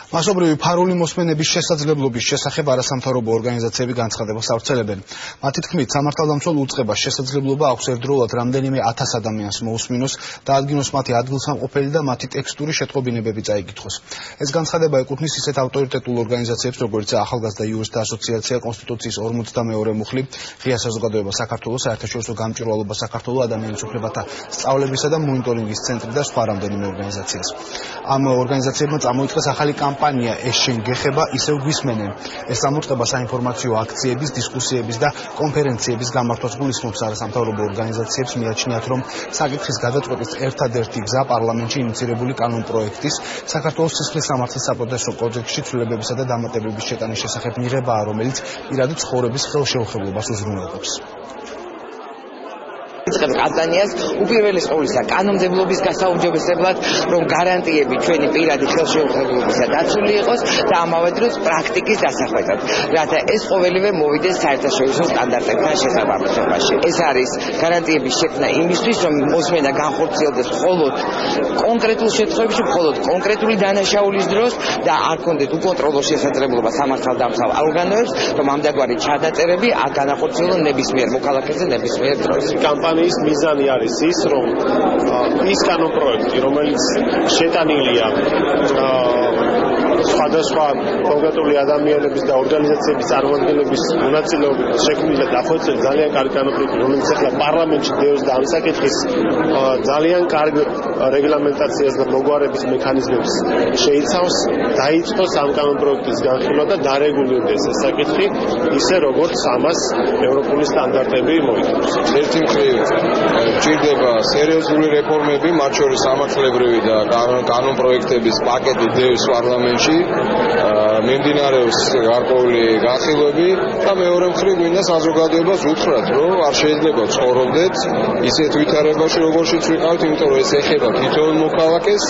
მასობრივი ფარული მოსმენების შესაძლებლობის შესახებ არასამთავრობო ორგანიზაციები განცხადება სავრცელებენ. მათი თქმით, სამართალდამცველ უწყებას შესაძლებლობა აქვს ერთდროულად რამდენიმე 1000 ადამიანს მოусმინოს, დაადგინოს მათი ადგილსამყოფელი და მათი ტექსტური შეტყობინებები წაიკითხოს. ეს განცხადება ეკუთვნის ისეთ ავტორიტეტულ ორგანიზაციებს, როგორიცაა ახალგაზრდა იურისტთა ასოციაცია, კონსტიტუციის 52 მუხლი, ღია საზოგადოება საქართველოს, საერთაშორისო გამჭვირვალობა საქართველოს, ადამიანის უფლებათა სწავლებისა და მონიტორინგის ცენტრი და სხვა რამდენიმე ორგანიზაციას. ამ ორგანიზაციებმა წამოიწყეს ახალი კამპანია ეს შენ გეხება, ისევ გვისმენენ. ეს წამოწყება საინფორმაციო აქციების, დისკუსიების და კონფერენციების გამართვას გულისხმობს. არასამთავრობო ორგანიზაციებს მიაჩნიათ, რომ საკითხის გადაწყვეტის ერთადერთი გზა პარლამენტში ინიცირებული კანონპროექტის საქართველოს სისხლის სამართლის საპროტესტო კოდექსში ცვლილებებისა და დამატებების შეტანის შესახებ მიღებაა, რომელიც პირადი ცხოვრების ხელშეუხებლობას უზრუნველყოფს. კამპანიას უპირველეს ყოვლისა კანონმდებლობის გასაუმჯობესებლად, რომ გარანტიები ჩვენი პირადი ხელშეუხებლობისა დაცული იყოს და ამავე დროს პრაქტიკის დასახვედრად, რათა ეს ყოველივე მოვიდეს საერთაშორისო სტანდარტებთან შესაბამისობაში. ეს არის გარანტიების შექმნა იმისთვის, რომ მოსმენა განხორციელდეს მხოლოდ კონკრეტულ შემთხვევებში, მხოლოდ კონკრეტული დანაშაულის დროს და არ ქონდეთ უკონტროლო შესაძლებლობა სამართალდამცავ ორგანოებს, რომ ამდაგვარი ჩადაწერები არ განახორციელონ ნებისმიერ მოქალაქეზე ნებისმიერ დროს. კამპანიის მიზანი არის ის, რომ ის კანონპროექტი, რომელიც შეტანილია სხვადასხვა კონკრეტული ადამიანების და ორგანიზაციების წარმომადგენლების მონაწილეობით შექმნილი და დახვეწილი ძალიან კარგი კანონპროექტი, რომელიც ახლა პარლამენტში დევს და ამ საკითხის ძალიან კარგ რეგლამენტაციას და მოგვარების მექანიზმებს შეიცავს, დაიწყოს ამ კანონპროექტის განხილვა და დარეგულირდეს ეს საკითხი, ისე როგორც ამას ევროპული სტანდარტები მოითხოვს. ერთი მხრივ ჭირდება სერიოზული რეფორმები, მათ შორის სამართლებრივი და კანონპროექტების პაკეტი დევს პარლამენტში, მიმდინარეობს გარკვეული განხილვები და მეორე მხრივ მინდა საზოგადოებას უთხრათ, რომ არ შეიძლება ცხოვრობდეთ ისეთ ვითარებაში, როგორშიც ვიყავით, იმიტომ რომ ეს ეხება თითოეულ მოქალაქეს.